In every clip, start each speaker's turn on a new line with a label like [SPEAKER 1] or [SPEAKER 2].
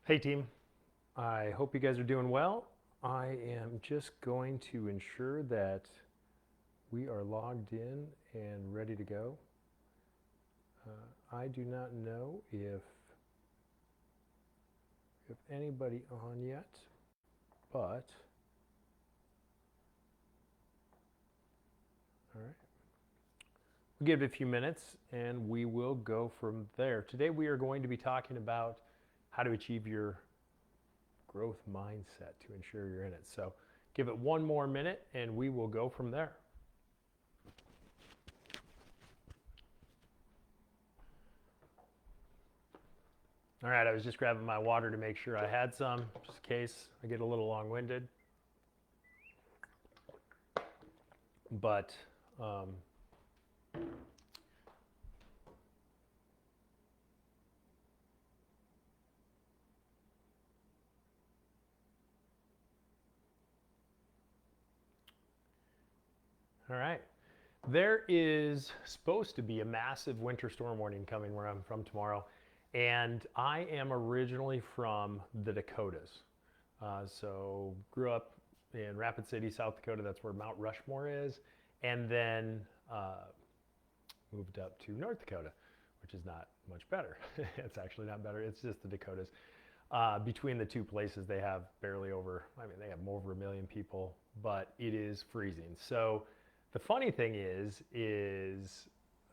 [SPEAKER 1] Hey team, I hope you guys are doing well. I am just going to ensure that we are logged in and ready to go. I do not know if anybody on yet, but all right. We'll give it a few minutes and we will go from there. Today we are going to be talking about how to achieve your growth mindset to ensure you're in it. So give it one more minute and we will go from there. All right, I was just grabbing my water to make sure I had some, just in case I get a little long-winded. But all right. There is supposed to be a massive winter storm warning coming where I'm from tomorrow. And I am originally from the Dakotas. So grew up in Rapid City, South Dakota. That's where Mount Rushmore is. And then moved up to North Dakota, which is not much better. It's actually not better. It's just the Dakotas. Between the two places, they have barely over, they have over 1 million people, but it is freezing. So the funny thing is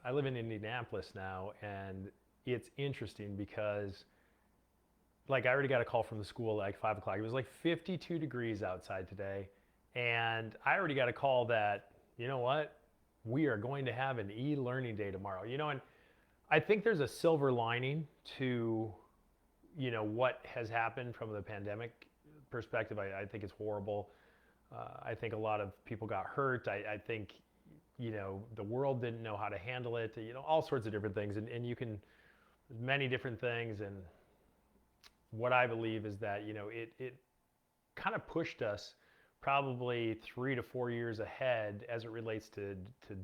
[SPEAKER 1] I live in Indianapolis now, and it's interesting because I already got a call from the school at 5 o'clock. It was 52 degrees outside today. And I already got a call that, you know what, we are going to have an e-learning day tomorrow. And I think there's a silver lining to, what has happened from the pandemic perspective. I think it's horrible. I think a lot of people got hurt. I think, the world didn't know how to handle it, all sorts of different things. And you can, many different things. And what I believe is that, it kind of pushed us probably 3 to 4 years ahead as it relates to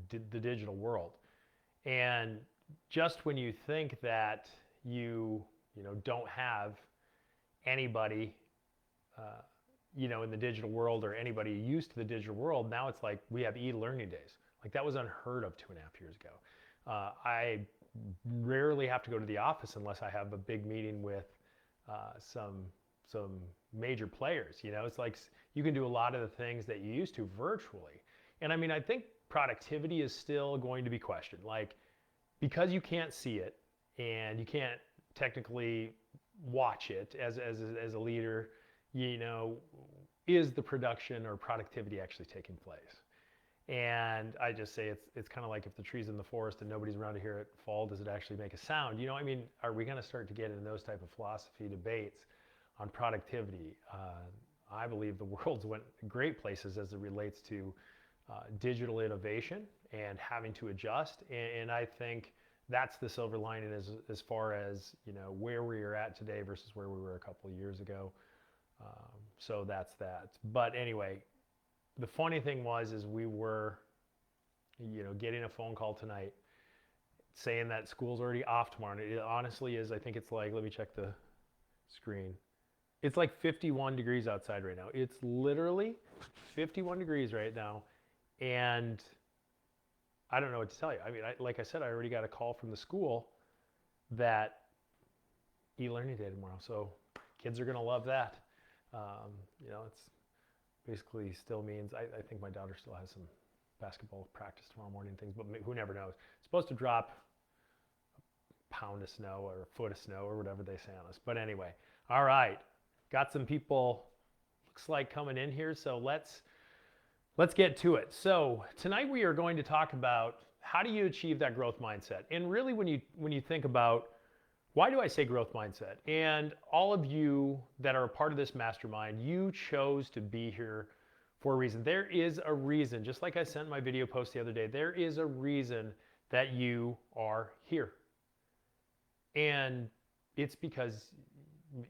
[SPEAKER 1] the digital world. And just when you think that you don't have anybody, in the digital world or anybody used to the digital world, now it's like we have e-learning days. That was unheard of 2.5 years ago. I rarely have to go to the office unless I have a big meeting with some major players. It's like you can do a lot of the things that you used to virtually. And I think productivity is still going to be questioned. Because you can't see it and you can't technically watch it as a leader, is the production or productivity actually taking place? And I just say it's kind of like if the tree's in the forest and nobody's around to hear it fall, does it actually make a sound? Are we going to start to get into those type of philosophy debates on productivity? I believe the world's went great places as it relates to digital innovation and having to adjust. And I think that's the silver lining as far as where we are at today versus where we were a couple of years ago. So that's that. But anyway, the funny thing is we were, getting a phone call tonight saying that school's already off tomorrow. And it honestly is, I think it's let me check the screen. It's 51 degrees outside right now. It's literally 51 degrees right now. And I don't know what to tell you. Like I said, I already got a call from the school that e-learning day tomorrow. So kids are going to love that. It's basically still means, I think my daughter still has some basketball practice tomorrow morning and things, but who never knows. It's supposed to drop a pound of snow or a foot of snow or whatever they say on us. But anyway, all right. Got some people, looks like, coming in here. So let's get to it. So tonight we are going to talk about how do you achieve that growth mindset? And really when you think about, why do I say growth mindset? And all of you that are a part of this mastermind, you chose to be here for a reason. There is a reason, just like I sent my video post the other day, there is a reason that you are here. And it's because,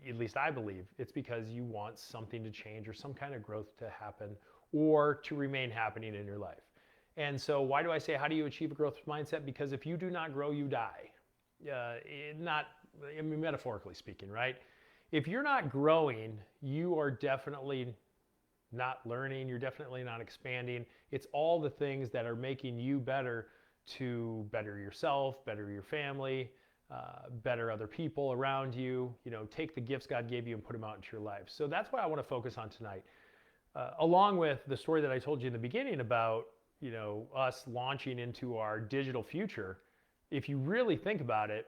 [SPEAKER 1] at least I believe, it's because you want something to change or some kind of growth to happen or to remain happening in your life. And so why do I say, how do you achieve a growth mindset? Because if you do not grow, you die. Metaphorically speaking, right? if you're not growing, you are definitely not learning, you're definitely not expanding. It's all the things that are making you better to better yourself, better your family, better other people around you. You know, take the gifts God gave you and put them out into your life. So that's what I want to focus on tonight. Along with the story that I told you in the beginning about, you know, us launching into our digital future. If you really think about it,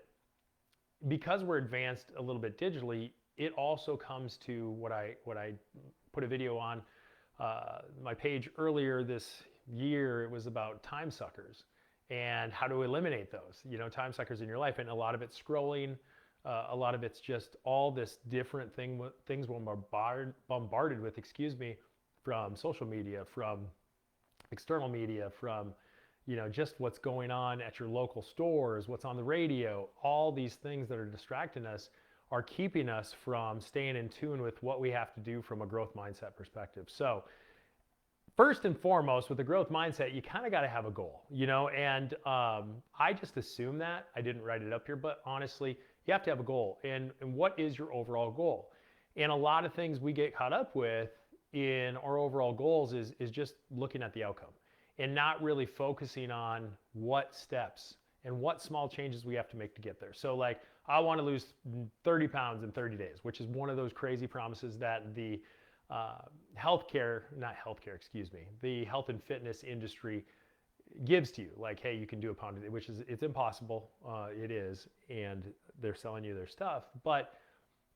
[SPEAKER 1] because we're advanced a little bit digitally, it also comes to what I put a video on my page earlier this year. It was about time suckers and how to eliminate those, you know, time suckers in your life. And a lot of it's scrolling, a lot of it's just all this different things we're bombarded with, excuse me, from social media, from external media, from, you know, just what's going on at your local stores, what's on the radio. All these things that are distracting us are keeping us from staying in tune with what we have to do from a growth mindset perspective. So first and foremost, with the growth mindset, you kind of got to have a goal, you know, and I just assume that. I didn't write it up here, but honestly, you have to have a goal. And what is your overall goal? And a lot of things we get caught up with in our overall goals is just looking at the outcome and not really focusing on what steps and what small changes we have to make to get there. So like, I want to lose 30 pounds in 30 days, which is one of those crazy promises that the the health and fitness industry gives to you. Like, hey, you can do a pound a day, which is, it's impossible. It is, and they're selling you their stuff. But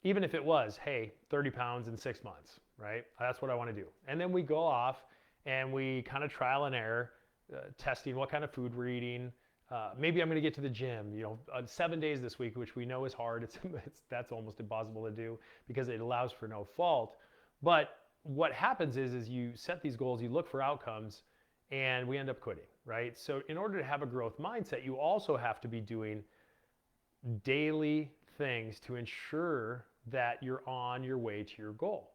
[SPEAKER 1] even if it was, hey, 30 pounds in 6 months, right? That's what I want to do. And then we go off and we kind of trial and error, testing what kind of food we're eating. Maybe I'm going to get to the gym, you know, 7 days this week, which we know is hard. That's almost impossible to do because it allows for no fault. But what happens is you set these goals, you look for outcomes, and we end up quitting, right? So in order to have a growth mindset, you also have to be doing daily things to ensure that you're on your way to your goal.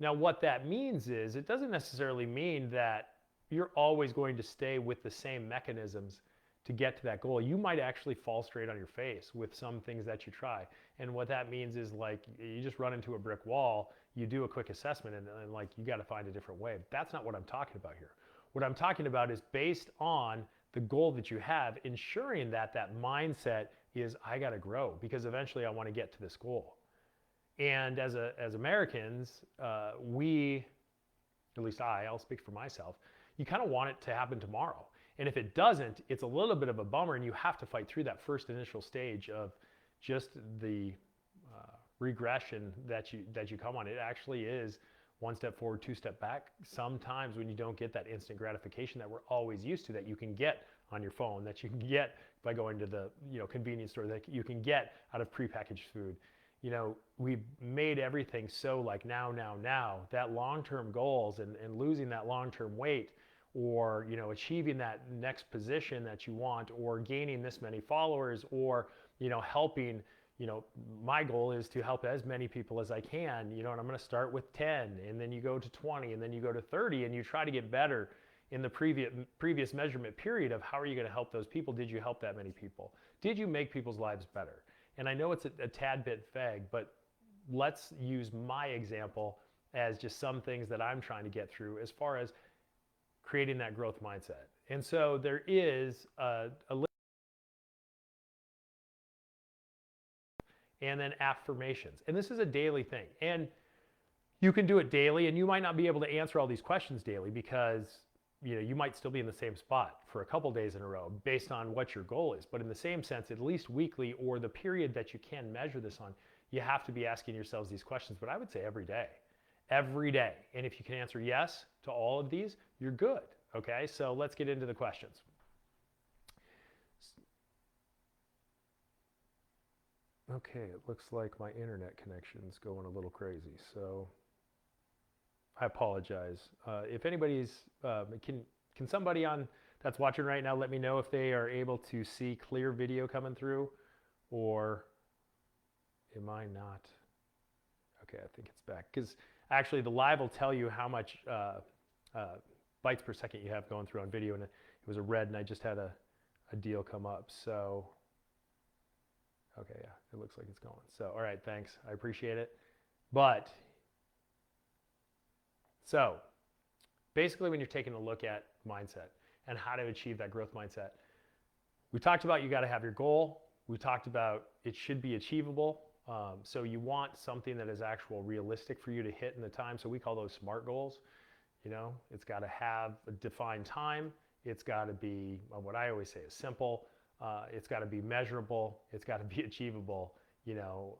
[SPEAKER 1] Now, what that means is, it doesn't necessarily mean that you're always going to stay with the same mechanisms to get to that goal. You might actually fall straight on your face with some things that you try. And what that means is, like, you just run into a brick wall, you do a quick assessment, and like, you got to find a different way. That's not what I'm talking about here. What I'm talking about is based on the goal that you have, ensuring that that mindset is, I got to grow because eventually I want to get to this goal. And as Americans, we, at least I'll speak for myself, you kind of want it to happen tomorrow. And if it doesn't, it's a little bit of a bummer, and you have to fight through that first initial stage of just the regression that you come on. It actually is one step forward, two step back. Sometimes when you don't get that instant gratification that we're always used to, that you can get on your phone, that you can get by going to the, you know, convenience store, that you can get out of prepackaged food. You know, we've made everything so like now, that long-term goals and losing that long-term weight, or, you know, achieving that next position that you want, or gaining this many followers, or, you know, helping, you know, my goal is to help as many people as I can, you know, and I'm going to start with 10, and then you go to 20, and then you go to 30, and you try to get better in the previous measurement period of how are you going to help those people? Did you help that many people? Did you make people's lives better? And I know it's a tad bit vague, but let's use my example as just some things that I'm trying to get through as far as creating that growth mindset. And so there is a and then affirmations. And this is a daily thing. And you can do it daily, and you might not be able to answer all these questions daily because, you know, you might still be in the same spot for a couple days in a row based on what your goal is. But in the same sense, at least weekly, or the period that you can measure this on, you have to be asking yourselves these questions. But I would say every day. Every day. And if you can answer yes to all of these, you're good. Okay, so let's get into the questions. Okay, it looks like my internet connection's going a little crazy, so I apologize. If anybody's, can somebody on that's watching right now let me know if they are able to see clear video coming through, or am I not? Okay, I think it's back, because actually the live will tell you how much bytes per second you have going through on video, and it was a red, and I just had a deal come up. So Okay, yeah, it looks like it's going. So, all right, thanks. I appreciate it. But, so basically when you're taking a look at mindset and how to achieve that growth mindset, we talked about you got to have your goal. We talked about it should be achievable. So you want something that is actual realistic for you to hit in the time. So we call those SMART goals. You know, it's got to have a defined time. It's got to be, what I always say is simple. It's got to be measurable. It's got to be achievable, you know,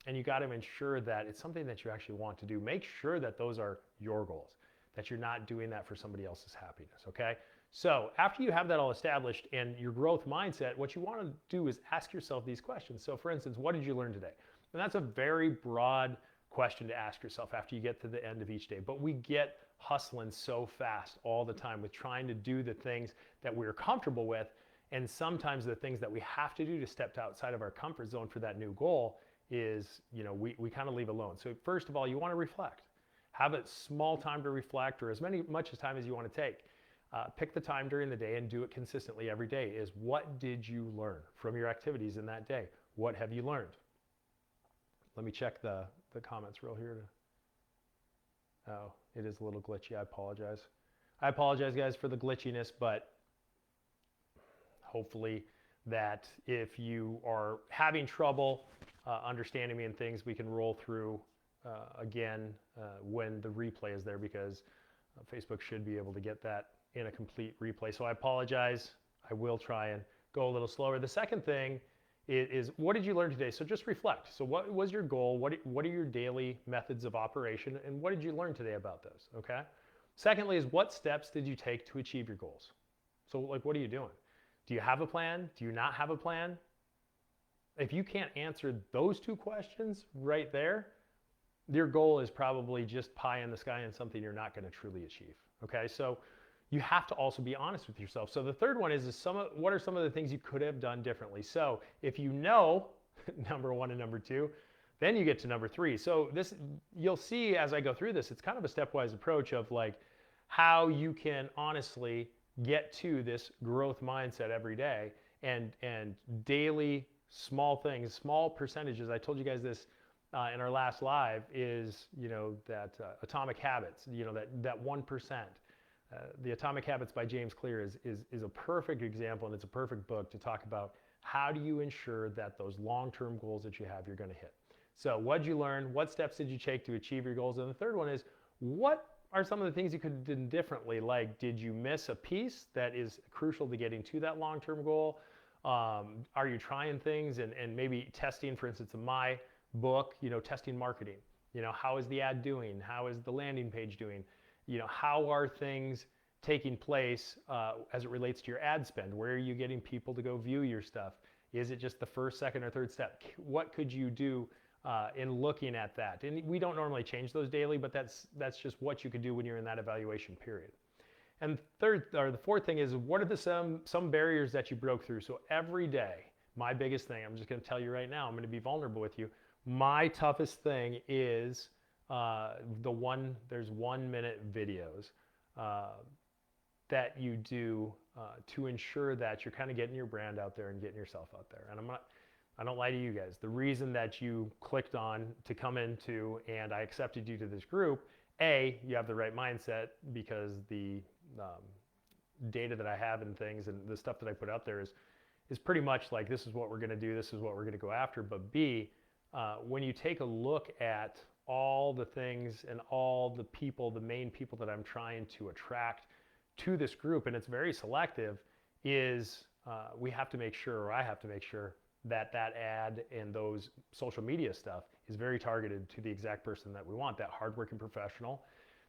[SPEAKER 1] and you got to ensure that it's something that you actually want to do. Make sure that those are your goals, that you're not doing that for somebody else's happiness, okay? So after you have that all established and your growth mindset, what you want to do is ask yourself these questions. So for instance, what did you learn today? And that's a very broad question to ask yourself after you get to the end of each day. But we get hustling so fast all the time with trying to do the things that we're comfortable with. And sometimes the things that we have to do to step outside of our comfort zone for that new goal is, you know, we kind of leave alone. So first of all, you want to reflect. Have a small time to reflect, or much as time as you want to take. Pick the time during the day and do it consistently every day. Is what did you learn from your activities in that day? What have you learned? Let me check the comments real here. Oh, it is a little glitchy. I apologize. I apologize, guys, for the glitchiness, but hopefully that if you are having trouble understanding me and things, we can roll through again when the replay is there, because Facebook should be able to get that in a complete replay. So I apologize. I will try and go a little slower. The second thing is what did you learn today? So just reflect. So what was your goal? What are your daily methods of operation? And what did you learn today about those? Okay. Secondly is what steps did you take to achieve your goals? So like, what are you doing? Do you have a plan? Do you not have a plan? If you can't answer those two questions right there, your goal is probably just pie in the sky and something you're not going to truly achieve. Okay. So you have to also be honest with yourself. So the third one is what are some of the things you could have done differently? So if you know number one and number two, then you get to number three. So this, you'll see as I go through this, it's kind of a stepwise approach of like how you can honestly get to this growth mindset every day, and daily small things, small percentages. I told you guys this in our last live is, you know, that atomic habits, you know, that 1%. The Atomic Habits by James Clear is a perfect example, and it's a perfect book to talk about how do you ensure that those long-term goals that you have, you're going to hit. So what did you learn? What steps did you take to achieve your goals? And the third one is, what are some of the things you could have done differently? Like, did you miss a piece that is crucial to getting to that long-term goal? Are you trying things and maybe testing, for instance, in my book, you know, testing marketing? You know, how is the ad doing? How is the landing page doing? You know, how are things taking place as it relates to your ad spend? Where are you getting people to go view your stuff? Is it just the first, second, or third step? What could you do in looking at that? And we don't normally change those daily, but that's just what you could do when you're in that evaluation period. And the fourth thing is, what are some barriers that you broke through? So every day, my biggest thing, I'm just going to tell you right now, I'm going to be vulnerable with you. My toughest thing is there's 1 minute videos that you do to ensure that you're kind of getting your brand out there and getting yourself out there. And I don't lie to you guys. The reason that you clicked on to come into and I accepted you to this group, you have the right mindset, because the data that I have and things and the stuff that I put out there is pretty much like, this is what we're going to do, this is what we're going to go after. But B, when you take a look at all the things and all the people, the main people that I'm trying to attract to this group, and it's very selective, is we have to make sure, or I have to make sure, that ad and those social media stuff is very targeted to the exact person that we want, that hardworking professional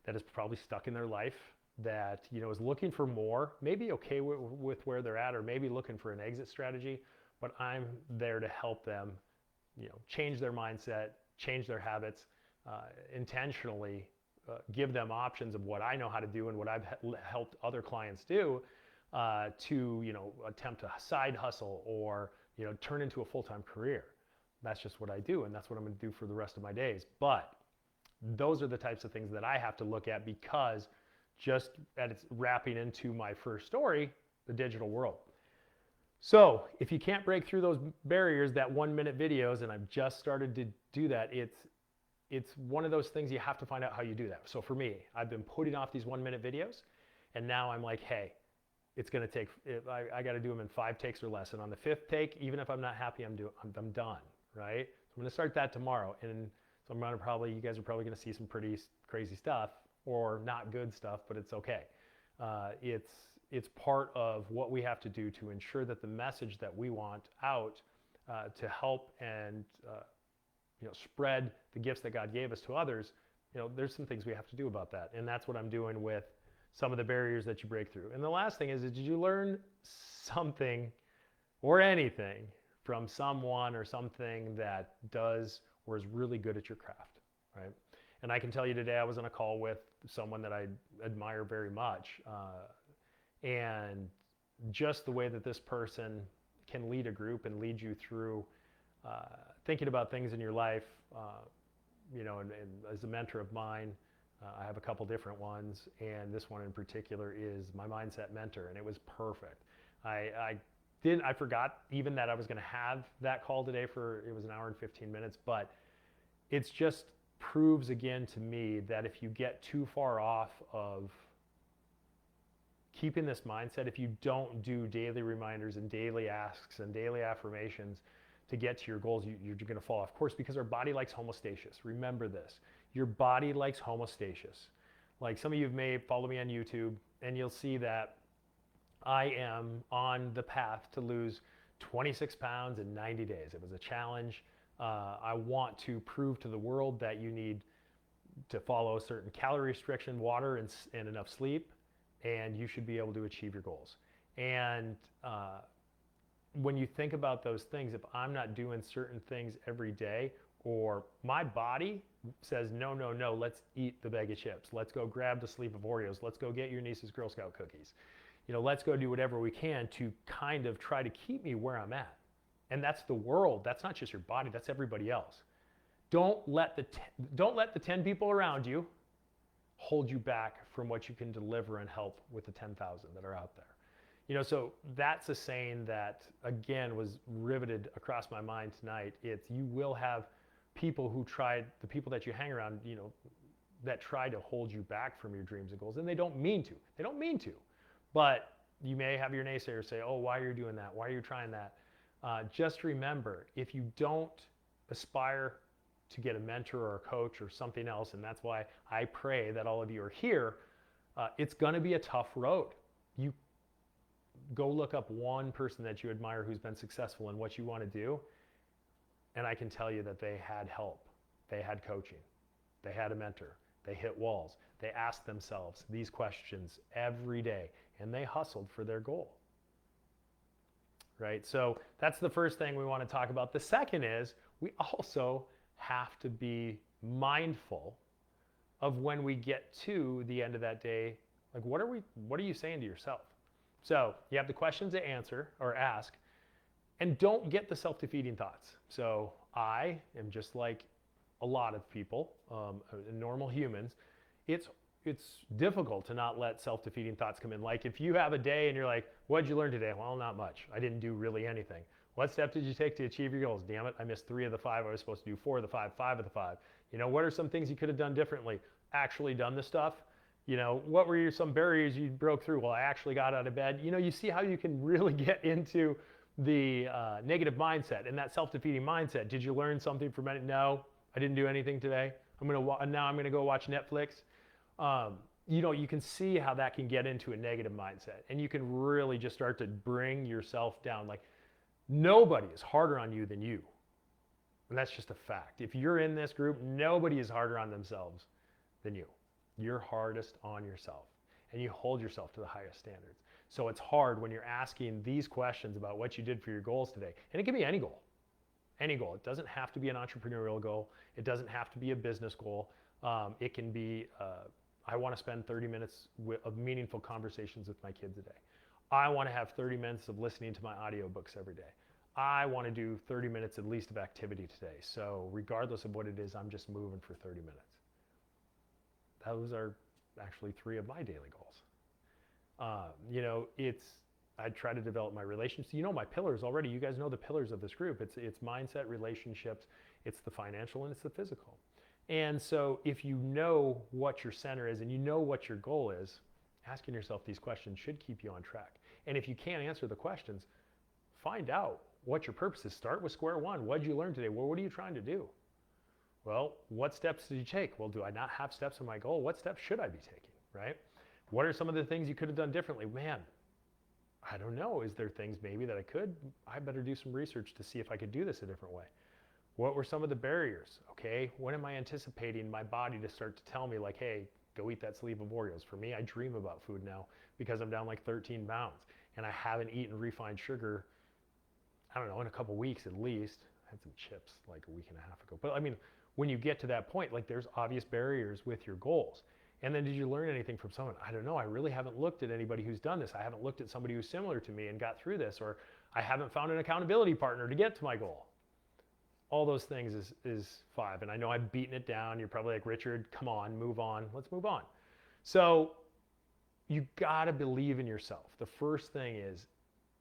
[SPEAKER 1] that is probably stuck in their life, that, you know, is looking for more, maybe okay with where they're at, or maybe looking for an exit strategy, but I'm there to help them, you know, change their mindset, change their habits, intentionally give them options of what I know how to do and what I've helped other clients do to, you know, attempt a side hustle or, you know, turn into a full-time career. That's just what I do, and that's what I'm going to do for the rest of my days. But those are the types of things that I have to look at, because just at its wrapping into my first story, the digital world. So if you can't break through those barriers, that 1 minute videos, and I've just started to do that, it's one of those things you have to find out how you do that. So for me, I've been putting off these 1 minute videos, and now I'm like, hey, it's going to take, I got to do them in 5 takes or less. And on the 5th take, even if I'm not happy, I'm done, right? So I'm going to start that tomorrow. And so I'm going to you guys are probably going to see some pretty crazy stuff or not good stuff, but it's okay. It's part of what we have to do to ensure that the message that we want out to help and spread the gifts that God gave us to others, there's some things we have to do about that. And that's what I'm doing with some of the barriers that you break through. And the last thing is, did you learn something or anything from someone or something that does or is really good at your craft, right? And I can tell you today, I was on a call with someone that I admire very much. And just the way that this person can lead a group and lead you through thinking about things in your life, and as a mentor of mine, I have a couple different ones, and this one in particular is my mindset mentor, and it was perfect. I forgot even that I was going to have that call today it was an hour and 15 minutes, but it's just proves again to me that if you get too far off of keeping this mindset, if you don't do daily reminders and daily asks and daily affirmations to get to your goals, you're going to fall off course, because our body likes homeostasis. Remember this. Your body likes homeostasis. Like some of you may follow me on YouTube, and you'll see that I am on the path to lose 26 pounds in 90 days. It was a challenge. I want to prove to the world that you need to follow a certain calorie restriction, water, and enough sleep, and you should be able to achieve your goals. And when you think about those things, if I'm not doing certain things every day, or my body says, no, no, no, let's eat the bag of chips. Let's go grab the sleeve of Oreos. Let's go get your niece's Girl Scout cookies. Let's go do whatever we can to kind of try to keep me where I'm at. And that's the world. That's not just your body. That's everybody else. Don't let the 10 people around you hold you back from what you can deliver and help with the 10,000 that are out there. So that's a saying that, again, was riveted across my mind tonight. It's, you will have people the people that you hang around, that try to hold you back from your dreams and goals. And they don't mean to. They don't mean to. But you may have your naysayers say, oh, why are you doing that? Why are you trying that? Just remember, if you don't aspire to get a mentor or a coach or something else, and that's why I pray that all of you are here, it's going to be a tough road. You go look up one person that you admire who's been successful in what you want to do, and I can tell you that they had help. They had coaching. They had a mentor. They hit walls. They asked themselves these questions every day, and they hustled for their goal. Right? So that's the first thing we want to talk about. The second is, we also have to be mindful of when we get to the end of that day, like what are you saying to yourself? So you have the questions to answer or ask, and don't get the self-defeating thoughts. So I am just like a lot of people, normal humans. It's difficult to not let self-defeating thoughts come in. Like if you have a day and you're like, what'd you learn today? Well, not much. I didn't do really anything. What steps did you take to achieve your goals? Damn it, I missed 3 of the 5. I was supposed to do 4 of the 5, 5 of the 5. What are some things you could have done differently? Actually done the stuff. What were some barriers you broke through? Well, I actually got out of bed. You see how you can really get into the negative mindset and that self-defeating mindset. Did you learn something from it? No, I didn't do anything today. Now I'm gonna go watch Netflix. You can see how that can get into a negative mindset, and you can really just start to bring yourself down. Like, nobody is harder on you than you. And that's just a fact. If you're in this group, nobody is harder on themselves than you. You're hardest on yourself, and you hold yourself to the highest standards. So it's hard when you're asking these questions about what you did for your goals today. And it can be any goal. Any goal. It doesn't have to be an entrepreneurial goal. It doesn't have to be a business goal. It can be, I want to spend 30 minutes of meaningful conversations with my kids a day. I want to have 30 minutes of listening to my audiobooks every day. I want to do 30 minutes at least of activity today. So regardless of what it is, I'm just moving for 30 minutes. Those are actually 3 of my daily goals. I try to develop my relationships. You know my pillars already. You guys know the pillars of this group. It's mindset, relationships, it's the financial, and it's the physical. And so if you know what your center is and you know what your goal is, asking yourself these questions should keep you on track. And if you can't answer the questions, find out what your purpose is. Start with square one. What did you learn today? Well, what are you trying to do? Well, what steps did you take? Well, do I not have steps in my goal? What steps should I be taking, right? What are some of the things you could have done differently? Man, I don't know. Is there things maybe that I could? I better do some research to see if I could do this a different way. What were some of the barriers? Okay, when am I anticipating my body to start to tell me like, hey, go eat that sleeve of Oreos? For me, I dream about food now because I'm down like 13 pounds and I haven't eaten refined sugar, I don't know, in a couple weeks at least. I had some chips like a week and a half ago. But I mean, when you get to that point, like there's obvious barriers with your goals. And then did you learn anything from someone? I don't know. I really haven't looked at anybody who's done this. I haven't looked at somebody who's similar to me and got through this, or I haven't found an accountability partner to get to my goal. All those things is 5. And I know I've beaten it down. You're probably like, Richard, come on, move on. Let's move on. So you got to believe in yourself. The first thing is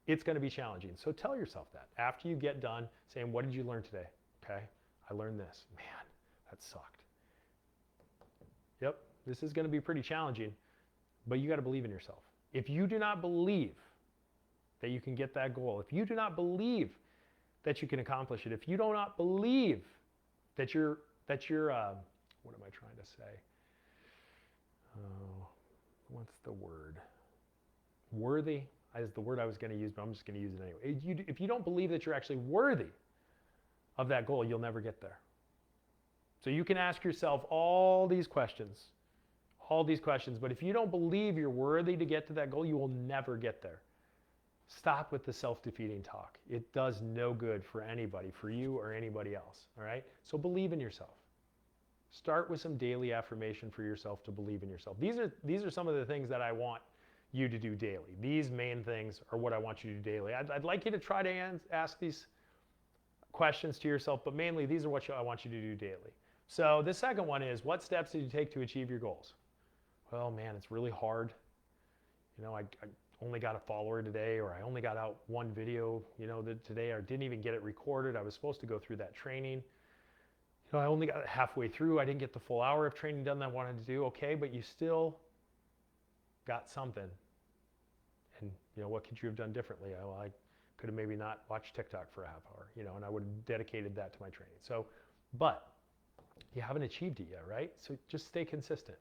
[SPEAKER 1] it's going to be challenging. So tell yourself that. After you get done saying, what did you learn today? Okay, I learned this. Man, that sucked. Yep, this is going to be pretty challenging, but you got to believe in yourself. If you do not believe that you can get that goal, if you do not believe that you can accomplish it, if you do not believe that you're what am I trying to say? What's the word? Worthy is the word I was going to use, but I'm just going to use it anyway. If you don't believe that you're actually worthy of that goal, you'll never get there. So you can ask yourself all these questions, but if you don't believe you're worthy to get to that goal, you will never get there. Stop with the self-defeating talk. It does no good for anybody, for you or anybody else, all right? So believe in yourself. Start with some daily affirmation for yourself to believe in yourself. These are some of the things that I want you to do daily. These main things are what I want you to do daily. I'd like you to try to ask these questions to yourself, but mainly these are what I want you to do daily. So the second one is, what steps did you take to achieve your goals? Well, man, it's really hard. You know, I only got a follower today, or I only got out one video, today. I didn't even get it recorded. I was supposed to go through that training. I only got it halfway through. I didn't get the full hour of training done that I wanted to do. Okay, but you still got something. And, what could you have done differently? Well, I could have maybe not watched TikTok for a half hour, and I would have dedicated that to my training. So, but you haven't achieved it yet, right? So just stay consistent.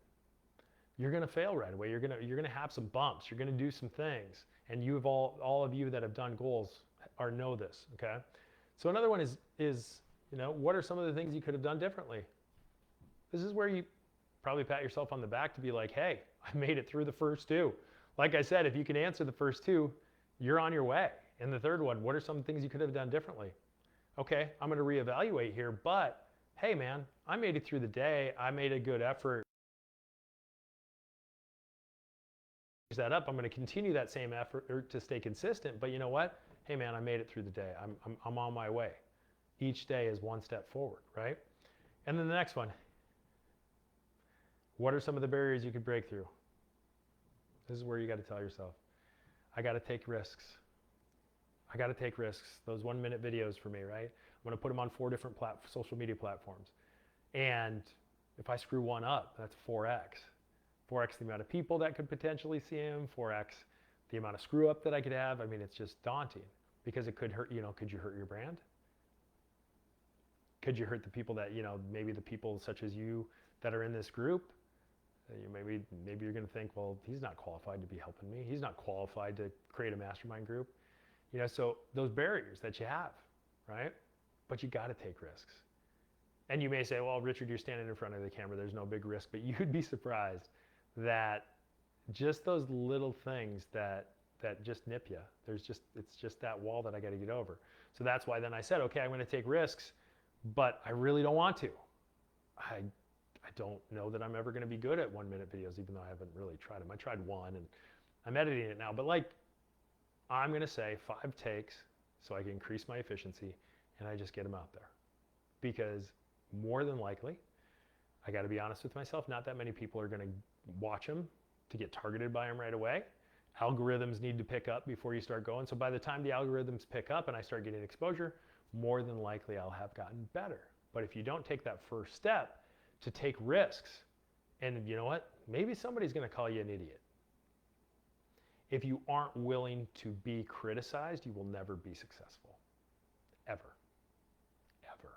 [SPEAKER 1] You're going to fail right away. You're going to have some bumps. You're going to do some things. And you have all of you that have done goals know this, okay? So another one is what are some of the things you could have done differently? This is where you probably pat yourself on the back to be like, hey, I made it through the first 2. Like I said, if you can answer the first 2, you're on your way. And the third one, what are some things you could have done differently? Okay, I'm going to reevaluate here, but hey man, I made it through the day. I made a good effort. That up. I'm going to continue that same effort to stay consistent, but you know what? Hey man, I made it through the day. I'm on my way. Each day is one step forward, right? And then the next one, what are some of the barriers you could break through? This is where you got to tell yourself, I got to take risks. I got to take risks. Those 1-minute videos for me, right? I'm going to put them on 4 different social media platforms. And if I screw one up, that's 4x. 4x the amount of people that could potentially see him, 4x the amount of screw up that I could have. I mean, it's just daunting because it could hurt, could you hurt your brand? Could you hurt the people that, maybe the people such as you that are in this group? Maybe you're going to think, well, he's not qualified to be helping me. He's not qualified to create a mastermind group. So those barriers that you have, right? But you got to take risks. And you may say, well, Richard, you're standing in front of the camera. There's no big risk, but you'd be surprised that just those little things that just nip you. It's just that wall that I got to get over. So that's why then I said, okay, I'm going to take risks, but I really don't want to. I don't know that I'm ever going to be good at 1-minute videos, even though I haven't really tried them. I tried one and I'm editing it now, but I'm going to say 5 takes so I can increase my efficiency and I just get them out there. Because more than likely, I got to be honest with myself, not that many people are going to watch them to get targeted by them right away. Algorithms need to pick up before you start going. So by the time the algorithms pick up and I start getting exposure, more than likely I'll have gotten better. But if you don't take that first step to take risks, and you know what? Maybe somebody's going to call you an idiot. If you aren't willing to be criticized, you will never be successful. Ever. Ever.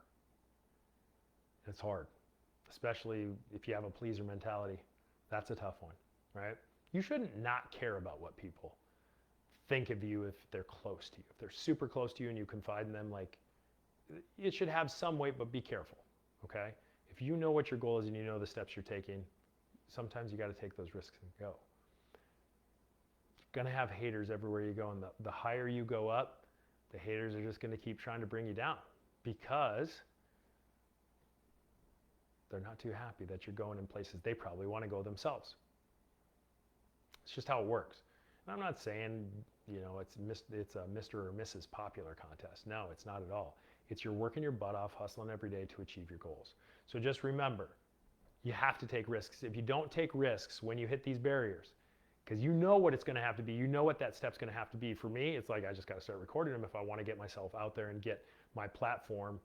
[SPEAKER 1] It's hard, especially if you have a pleaser mentality. That's a tough one, right? You shouldn't not care about what people think of you if they're close to you. If they're super close to you and you confide in them, like, it should have some weight, but be careful, okay? If you know what your goal is and you know the steps you're taking, sometimes you got to take those risks and go. You're going to have haters everywhere you go, and the higher you go up, the haters are just going to keep trying to bring you down because they're not too happy that you're going in places they probably want to go themselves. It's just how it works. And I'm not saying, you know, it's a Mr. or Mrs. Popular contest. No, it's not at all. It's you're working your butt off, hustling every day to achieve your goals. So just remember, you have to take risks. If you don't take risks when you hit these barriers, because you know what it's going to have to be, you know what that step's going to have to be. For me, it's like I just got to start recording them if I want to get myself out there and get my platform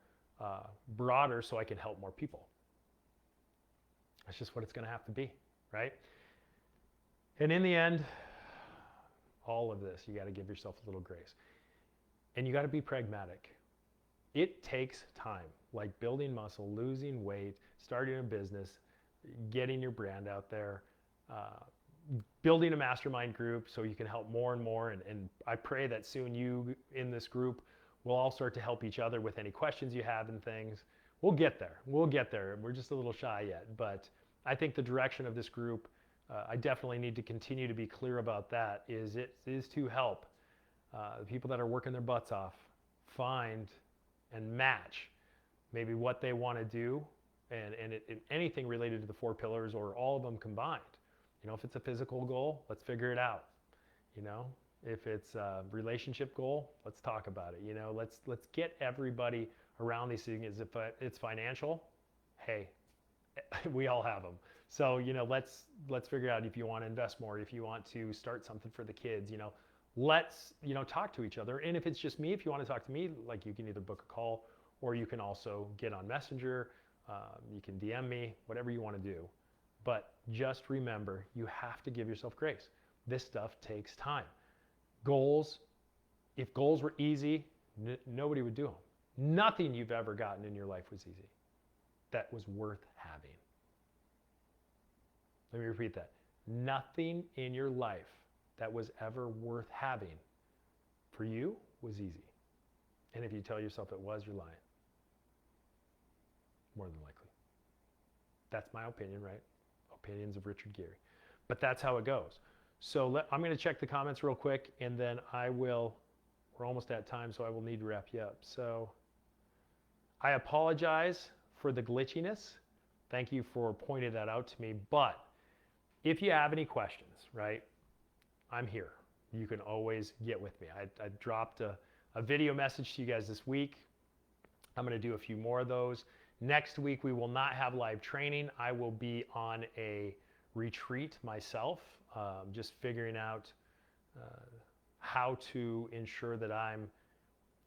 [SPEAKER 1] broader so I can help more people. That's just what it's going to have to be, right? And in the end, all of this, you got to give yourself a little grace. And you got to be pragmatic. It takes time, like building muscle, losing weight, starting a business, getting your brand out there, building a mastermind group so you can help more and more. And I pray that soon you in this group will all start to help each other with any questions you have and things. We'll get there. We'll get there. We're just a little shy yet. But I think the direction of this group, I definitely need to continue to be clear about that, is it is to help the people that are working their butts off find and match maybe what they want to do and anything related to the 4 pillars or all of them combined. You know, if it's a physical goal, let's figure it out. You know, if it's a relationship goal, let's talk about it. You know, let's get everybody around these things. If it's financial, hey, we all have them. So, you know, let's figure out if you want to invest more, if you want to start something for the kids, you know, let's, you know, talk to each other. And if it's just me, if you want to talk to me, like you can either book a call or you can also get on Messenger. You can DM me, whatever you want to do. But just remember, you have to give yourself grace. This stuff takes time. Goals, if goals were easy, nobody would do them. Nothing you've ever gotten in your life was easy. That was worth having. Let me repeat that. Nothing in your life that was ever worth having for you was easy. And if you tell yourself it was, you're lying. More than likely. That's my opinion, right? Opinions of Richard Geary. But that's how it goes. So I'm going to check the comments real quick, and then we're almost at time, so I will need to wrap you up. So I apologize for the glitchiness. Thank you for pointing that out to me. But if you have any questions, right, I'm here. You can always get with me. I dropped a video message to you guys this week. I'm going to do a few more of those. Next week, we will not have live training. I will be on a retreat myself, just figuring out how to ensure that I'm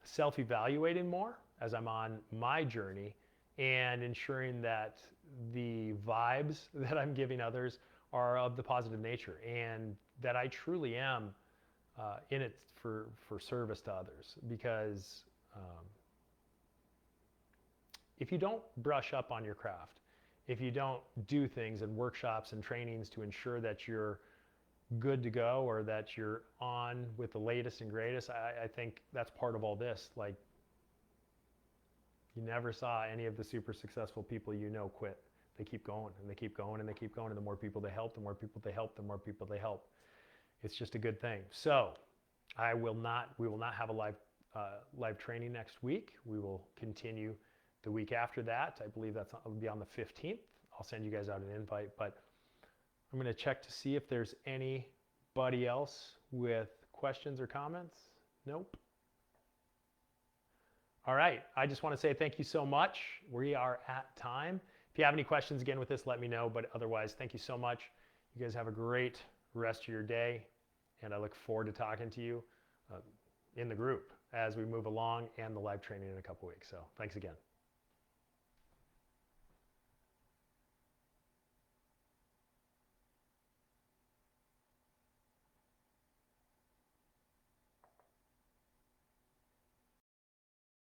[SPEAKER 1] self-evaluating more as I'm on my journey and ensuring that the vibes that I'm giving others are of the positive nature and that I truly am in it for service to others. Because if you don't brush up on your craft, if you don't do things and workshops and trainings to ensure that you're good to go or that you're on with the latest and greatest, I think that's part of all this. Like, you never saw any of the super successful people you know quit. They keep going and they keep going and they keep going. And the more people they help, the more people they help, the more people they help. It's just a good thing. So we will not have a live training next week. We will continue the week after that. I believe will be on the 15th. I'll send you guys out an invite, but I'm going to check to see if there's anybody else with questions or comments. Nope. All right. I just want to say thank you so much. We are at time. If you have any questions again with this, let me know. But otherwise, thank you so much. You guys have a great rest of your day, And I look forward to talking to you in the group as we move along and the live training in a couple weeks. So thanks again.